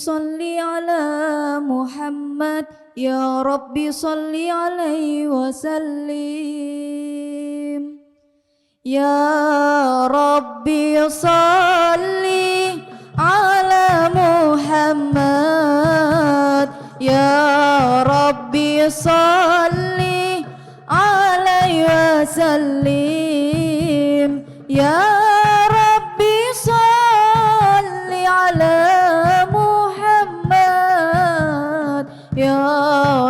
salli ala Muhammad, ya Rabbi salli alaihi wasallim. Ya Rabbi salli ala Muhammad, ya Rabbi salli alaihi wasallim. Ya Rabbi salli ala Muhammad, ya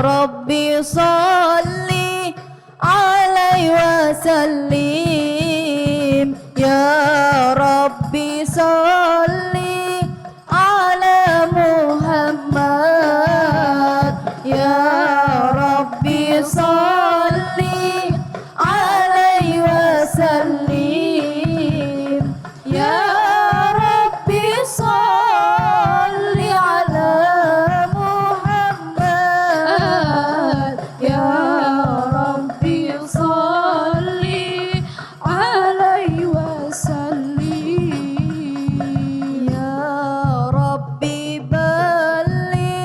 Rabbi salli alaihi wasallim. Ya Rabbi salli ala Muhammad, ya Rabbi salli alaihi wasallim. Ya Rabbi salli ala Muhammad, ya Rabbi salli alaihi wasallim. Ya Rabbi ballighul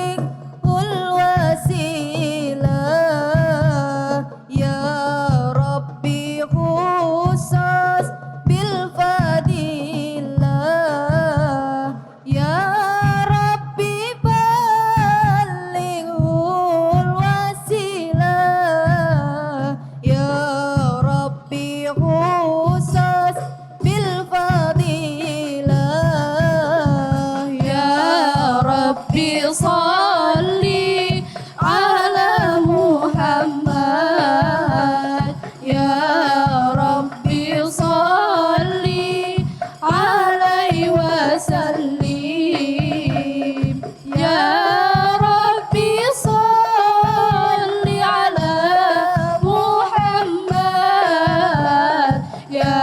wasilah, ya Rabbi khusus bil fadilah, ya Rabbi ballighul wasilah, ya Rabbi khusus bil fadilah. Ya Rabbi salli ala Muhammad, ya Rabbi salli alaihi wasallim. Ya Rabbi salli ala Muhammad, ya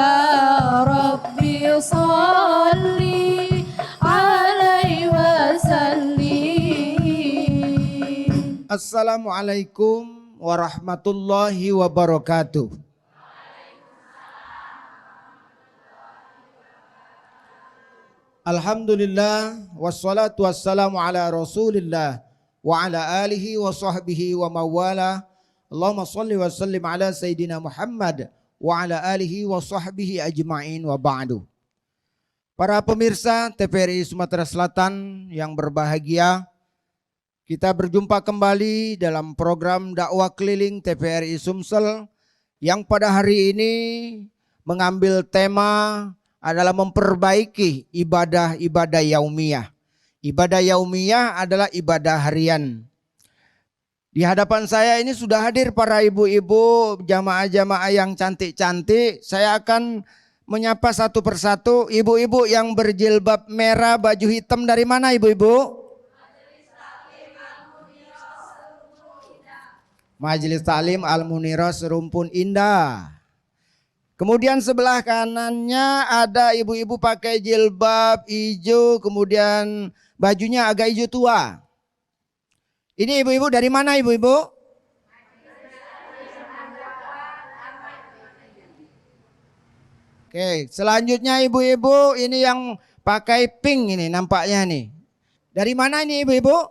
Rabbi salli alaihi wasallim. Assalamualaikum warahmatullahi wabarakatuh. Alhamdulillah wassalatu wassalamu ala Rasulillah wa ala alihi wa sahbihi wa mawala. Allahumma salli wa sallim ala Sayyidina Muhammad wa ala alihi wa sahbihi ajma'in wa ba'du. Para pemirsa TVRI Sumatera Selatan yang berbahagia, kita berjumpa kembali dalam program dakwah keliling TVRI Sumsel yang pada hari ini mengambil tema adalah memperbaiki ibadah-ibadah yaumiyah. Ibadah yaumiyah adalah ibadah harian. Di hadapan saya ini sudah hadir para ibu-ibu, jamaah-jamaah yang cantik-cantik. Saya akan menyapa satu persatu. Ibu-ibu yang berjilbab merah, baju hitam dari mana ibu-ibu? Majelis Taklim Al-Munirah Serumpun Indah. Kemudian sebelah kanannya ada ibu-ibu pakai jilbab hijau, kemudian bajunya agak hijau tua. Ini ibu-ibu dari mana ibu-ibu? Oke, selanjutnya ibu-ibu ini yang pakai pink ini nampaknya nih. Dari mana ini ibu-ibu?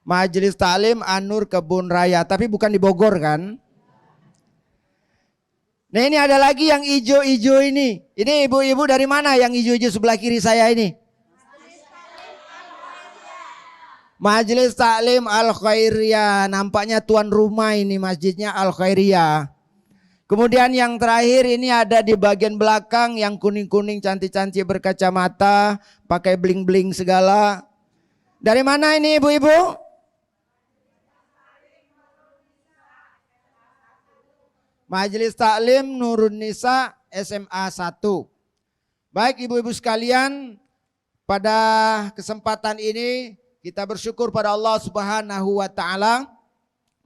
Majelis Taklim An-Nur Kebun Raya, tapi bukan di Bogor kan? Nah ini ada lagi yang hijau-hijau ini. Ini ibu-ibu dari mana yang hijau-hijau sebelah kiri saya ini? Majelis Taklim Al-Khairiyah. Nampaknya tuan rumah ini masjidnya Al-Khairiyah. Kemudian yang terakhir ini ada di bagian belakang yang kuning-kuning cantik-cantik berkacamata. Pakai bling-bling segala. Dari mana ini ibu-ibu? Majelis Taklim Nurun Nisa SMA 1. Baik ibu-ibu sekalian, pada kesempatan ini kita bersyukur pada Allah Subhanahu wa taala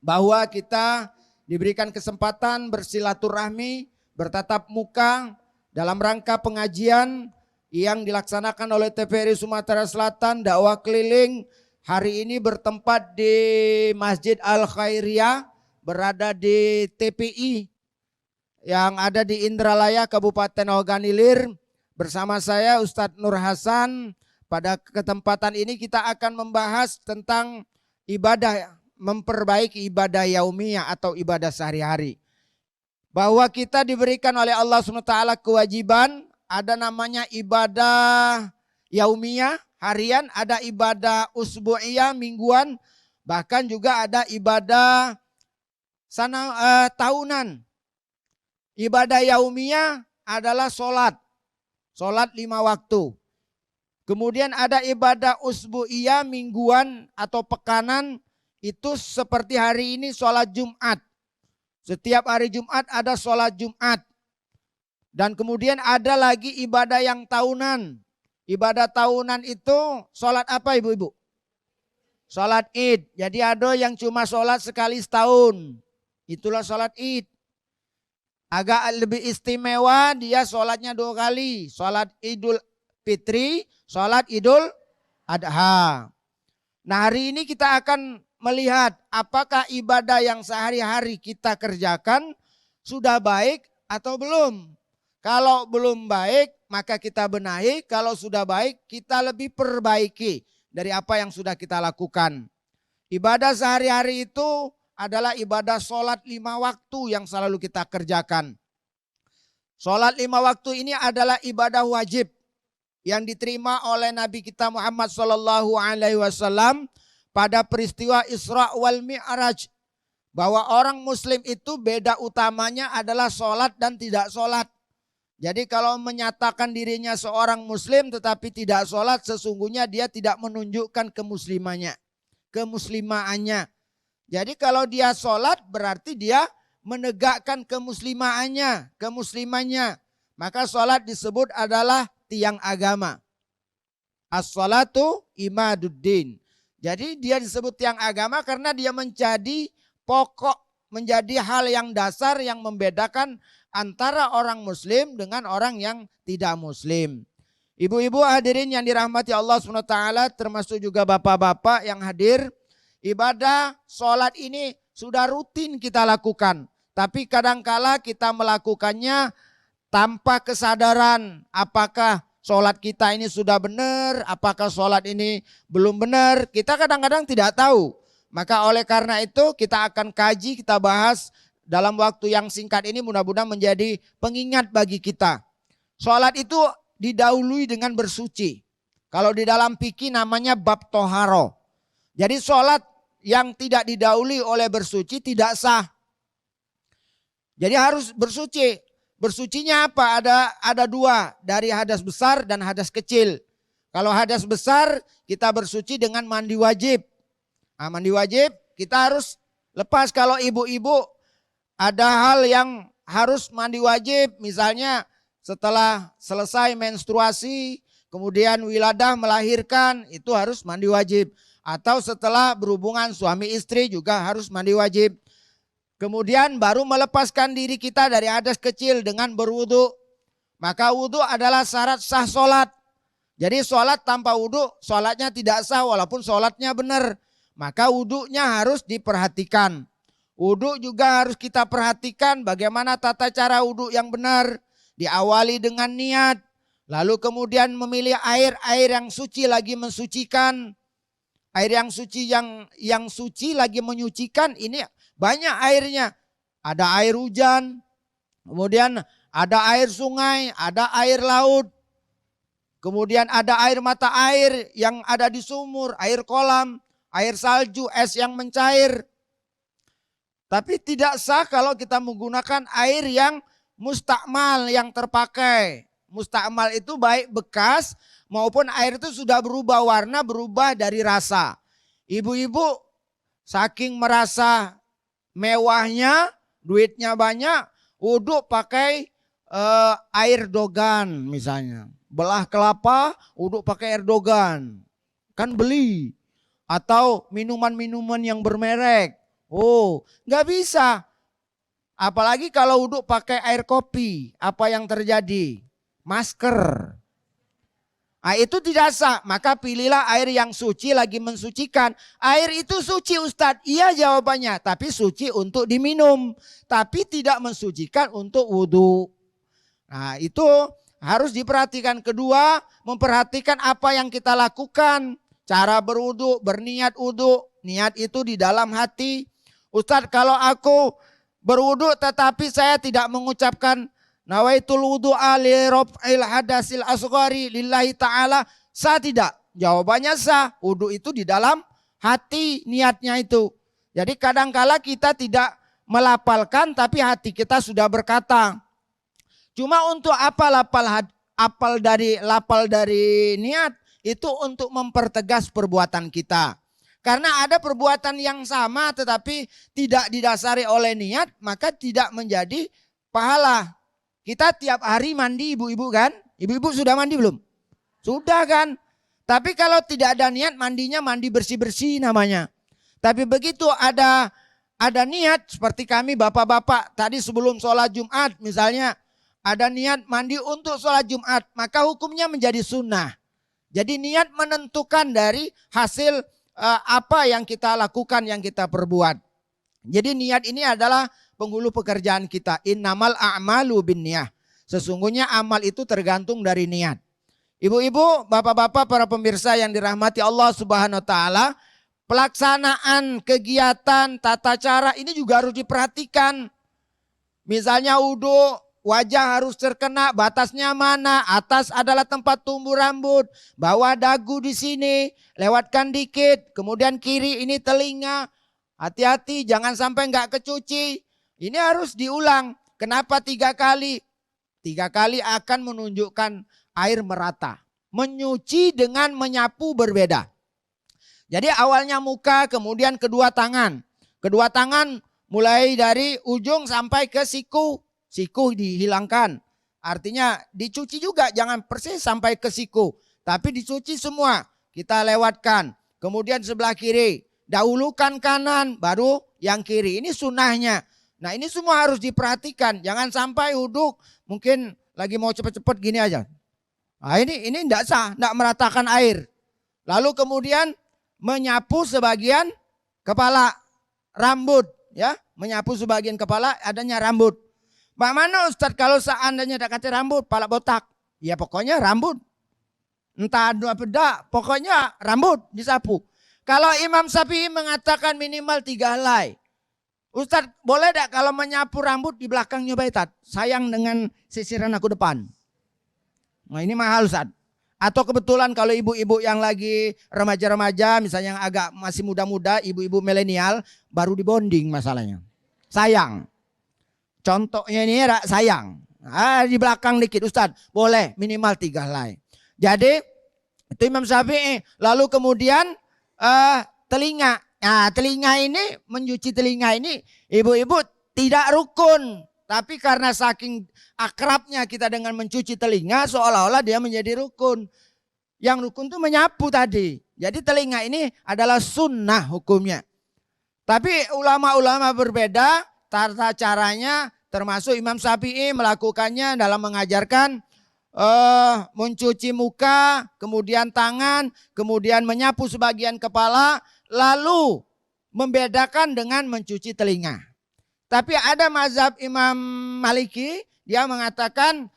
bahwa kita diberikan kesempatan bersilaturahmi, bertatap muka dalam rangka pengajian yang dilaksanakan oleh TVRI Sumatera Selatan dakwah keliling. Hari ini bertempat di Masjid Al-Khairiyah, berada di TPI yang ada di Indralaya, Kabupaten Oganilir. Bersama saya Ustadz Nur Hasan. Pada kesempatan ini kita akan membahas tentang ibadah, memperbaiki ibadah yaumiyah atau ibadah sehari-hari. Bahwa kita diberikan oleh Allah SWT kewajiban, ada namanya ibadah yaumiyah, harian, ada ibadah usbu'iyah, mingguan, bahkan juga ada ibadah tahunan. Ibadah yaumiyah adalah sholat 5 waktu. Kemudian ada ibadah usbu'iyah, mingguan atau pekanan, itu seperti hari ini sholat Jumat. Setiap hari Jumat ada sholat Jumat. Dan kemudian ada lagi ibadah yang tahunan. Ibadah tahunan itu sholat apa ibu-ibu? Sholat Id. Jadi ada yang cuma sholat sekali setahun. Itulah sholat Id. Agak lebih istimewa, dia sholatnya 2 kali. Sholat Idul Fitri, sholat Idul Adha. Nah, hari ini kita akan melihat apakah ibadah yang sehari-hari kita kerjakan sudah baik atau belum. Kalau belum baik maka kita benahi, kalau sudah baik kita lebih perbaiki dari apa yang sudah kita lakukan. Ibadah sehari-hari itu adalah ibadah sholat 5 waktu yang selalu kita kerjakan. Sholat 5 waktu ini adalah ibadah wajib yang diterima oleh Nabi kita Muhammad SAW pada peristiwa Isra wal Mi'raj. Bahwa orang muslim itu beda utamanya adalah sholat dan tidak sholat. Jadi kalau menyatakan dirinya seorang muslim tetapi tidak sholat, sesungguhnya dia tidak menunjukkan kemuslimaannya. Jadi kalau dia sholat berarti dia menegakkan kemuslimannya. Maka sholat disebut adalah tiang agama. As-sholatu imaduddin. Jadi dia disebut tiang agama karena dia menjadi pokok, menjadi hal yang dasar yang membedakan antara orang muslim dengan orang yang tidak muslim. Ibu-ibu hadirin yang dirahmati Allah SWT, termasuk juga bapak-bapak yang hadir. Ibadah sholat ini sudah rutin kita lakukan. Tapi kadangkala kita melakukannya tanpa kesadaran apakah sholat kita ini sudah benar, apakah sholat ini belum benar. Kita kadang-kadang tidak tahu. Maka oleh karena itu kita akan kaji, kita bahas dalam waktu yang singkat ini, mudah-mudahan menjadi pengingat bagi kita. Sholat itu didahului dengan bersuci. Kalau di dalam fikih namanya bab toharo. Jadi sholat yang tidak didahului oleh bersuci tidak sah. Jadi harus bersuci. Bersucinya apa? Ada 2, dari hadas besar dan hadas kecil. Kalau hadas besar kita bersuci dengan mandi wajib. Nah, mandi wajib kita harus lepas. Kalau ibu-ibu ada hal yang harus mandi wajib, misalnya setelah selesai menstruasi, kemudian wiladah melahirkan, itu harus mandi wajib. Atau setelah berhubungan suami istri juga harus mandi wajib. Kemudian baru melepaskan diri kita dari hadas kecil dengan berwudu. Maka wudu adalah syarat sah sholat. Jadi sholat tanpa wudu, sholatnya tidak sah walaupun sholatnya benar. Maka wudunya harus diperhatikan. Wudu juga harus kita perhatikan bagaimana tata cara wudu yang benar. Diawali dengan niat. Lalu kemudian memilih air yang suci lagi mensucikan. Air yang suci yang suci lagi menyucikan, ini banyak airnya. Ada air hujan, kemudian ada air sungai, ada air laut. Kemudian ada air mata air yang ada di sumur, air kolam, air salju, es yang mencair. Tapi tidak sah kalau kita menggunakan air yang mustakmal, yang terpakai. Mustakmal itu baik bekas maupun air itu sudah berubah warna, berubah dari rasa. Ibu-ibu saking merasa mewahnya, duitnya banyak, wudhu pakai air dogan misalnya. Belah kelapa, wudhu pakai air dogan. Kan beli. Atau minuman-minuman yang bermerek. Oh, nggak bisa. Apalagi kalau wudhu pakai air kopi, apa yang terjadi? Masker. Nah, itu tidak sah. Maka pilihlah air yang suci lagi mensucikan. Air itu suci Ustadz. Iya jawabannya. Tapi suci untuk diminum. Tapi tidak mensucikan untuk wudhu. Nah itu harus diperhatikan. Kedua, memperhatikan apa yang kita lakukan. Cara berwudu, berniat wudu. Niat itu di dalam hati. Ustadz, kalau aku berwudu tetapi saya tidak mengucapkan nawaitul wudu'a li raf'il hadasil asghari lillahi ta'ala, sah tidak? Jawabannya sah. Wudu itu di dalam hati niatnya itu. Jadi kadangkala kita tidak melapalkan tapi hati kita sudah berkata. Cuma untuk apa lapal dari niat itu untuk mempertegas perbuatan kita. Karena ada perbuatan yang sama tetapi tidak didasari oleh niat, maka tidak menjadi pahala. Kita tiap hari mandi ibu-ibu kan? Ibu-ibu sudah mandi belum? Sudah kan? Tapi kalau tidak ada niat, mandinya mandi bersih-bersih namanya. Tapi begitu ada niat, seperti kami bapak-bapak tadi sebelum sholat Jumat misalnya, ada niat mandi untuk sholat Jumat, maka hukumnya menjadi sunnah. Jadi niat menentukan dari hasil apa yang kita lakukan, yang kita perbuat. Jadi niat ini adalah penghulu pekerjaan kita. Innamal a'malu binniyah. Sesungguhnya amal itu tergantung dari niat. Ibu-ibu, bapak-bapak, para pemirsa yang dirahmati Allah Subhanahu wa taala, pelaksanaan kegiatan tata cara ini juga harus diperhatikan. Misalnya wudu, wajah harus terkena, batasnya mana? Atas adalah tempat tumbuh rambut, bawah dagu di sini, lewatkan dikit, kemudian kiri ini telinga. Hati-hati jangan sampai nggak kecuci. Ini harus diulang. Kenapa 3 kali? 3 kali akan menunjukkan air merata. Menyuci dengan menyapu berbeda. Jadi awalnya muka, kemudian kedua tangan. Kedua tangan mulai dari ujung sampai ke siku. Siku dihilangkan. Artinya dicuci juga, jangan persis sampai ke siku. Tapi dicuci semua. Kita lewatkan. Kemudian sebelah kiri. Dahulukan kanan, baru yang kiri. Ini sunnahnya. Nah ini semua harus diperhatikan. Jangan sampai uduk mungkin lagi mau cepet-cepet gini aja. Nah ini tidak sah, tidak meratakan air. Lalu kemudian menyapu sebagian kepala, rambut. Ya, menyapu sebagian kepala, adanya rambut. Bagaimana Ustadz kalau seandainya ada kata rambut, pala botak? Ya pokoknya rambut. Entah ada apa, pokoknya rambut disapu. Kalau Imam Syafi'i mengatakan minimal 3 helai. Ustadz boleh tak kalau menyapu rambut di belakangnya Baitat? Sayang dengan sisiran aku depan. Nah ini mahal Ustadz. Atau kebetulan kalau ibu-ibu yang lagi remaja-remaja misalnya yang agak masih muda-muda, ibu-ibu milenial baru dibonding masalahnya. Sayang. Contohnya ini sayang. Di belakang dikit Ustadz. Boleh minimal 3 helai. Jadi itu Imam Syafi'i. Lalu kemudian telinga. Nah telinga ini, mencuci telinga ini ibu-ibu tidak rukun. Tapi karena saking akrabnya kita dengan mencuci telinga seolah-olah dia menjadi rukun. Yang rukun itu menyapu tadi. Jadi telinga ini adalah sunnah hukumnya. Tapi ulama-ulama berbeda tata caranya, termasuk Imam Syafi'i melakukannya dalam mengajarkan mencuci muka, kemudian tangan, kemudian menyapu sebagian kepala, lalu membedakan dengan mencuci telinga. Tapi ada mazhab Imam Maliki, dia mengatakan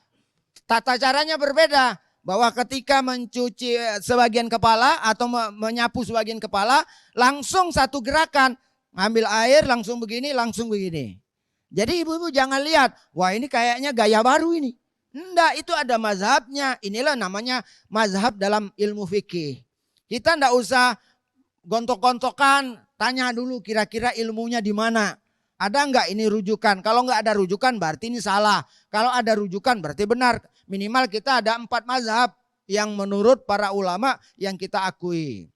tata caranya berbeda. Bahwa ketika mencuci sebagian kepala atau menyapu sebagian kepala, langsung satu gerakan. Ngambil air langsung begini, langsung begini. Jadi ibu-ibu jangan lihat, wah ini kayaknya gaya baru ini. Enggak, itu ada mazhabnya. Inilah namanya mazhab dalam ilmu fikih. Kita enggak usah gontok-gontokan, tanya dulu kira-kira ilmunya di mana. Ada enggak ini rujukan? Kalau enggak ada rujukan berarti ini salah. Kalau ada rujukan berarti benar. Minimal kita ada 4 mazhab yang menurut para ulama yang kita akui.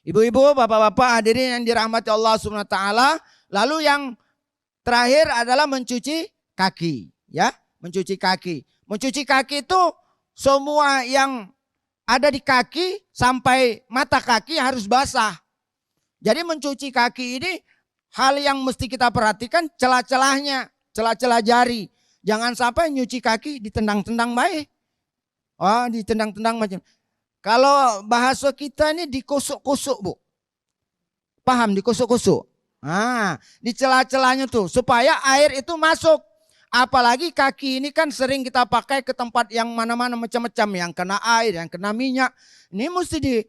Ibu-ibu, bapak-bapak hadirin yang dirahmati Allah Subhanahu wa taala. Lalu yang terakhir adalah mencuci kaki, ya. Mencuci kaki. Mencuci kaki itu semua yang ada di kaki sampai mata kaki harus basah. Jadi mencuci kaki ini hal yang mesti kita perhatikan celah-celahnya, celah-celah jari. Jangan sampai nyuci kaki ditendang-tendang baik. Oh, ditendang-tendang macam. Kalau bahasa kita ini dikusuk-kusuk, Bu. Paham dikusuk-kusuk? Di celah-celahnya tuh supaya air itu masuk. Apalagi kaki ini kan sering kita pakai ke tempat yang mana-mana macam-macam, yang kena air, yang kena minyak. Ini mesti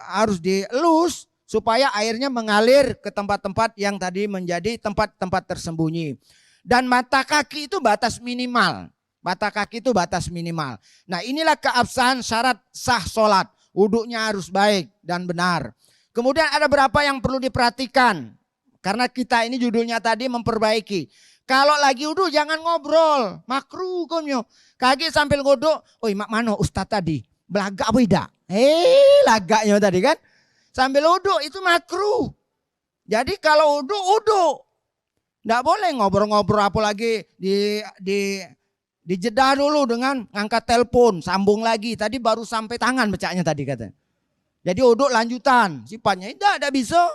harus dielus supaya airnya mengalir ke tempat-tempat yang tadi menjadi tempat-tempat tersembunyi. Dan mata kaki itu batas minimal. Mata kaki itu batas minimal. Nah, inilah keabsahan syarat sah sholat. Wuduknya harus baik dan benar. Kemudian ada berapa yang perlu diperhatikan. Karena kita ini judulnya tadi memperbaiki. Kalau lagi wudhu jangan ngobrol. Makruh komyo. Kaki sambil ngodok. Oi mak mano ustaz tadi. Belagak apa tidak? Lagaknya tadi kan. Sambil wudhu itu makruh. Jadi kalau wudhu. Tidak boleh ngobrol-ngobrol apalagi dijeda dulu dengan angkat telepon. Sambung lagi. Tadi baru sampai tangan bacanya tadi katanya. Jadi wudhu lanjutan. Sifatnya tidak bisa.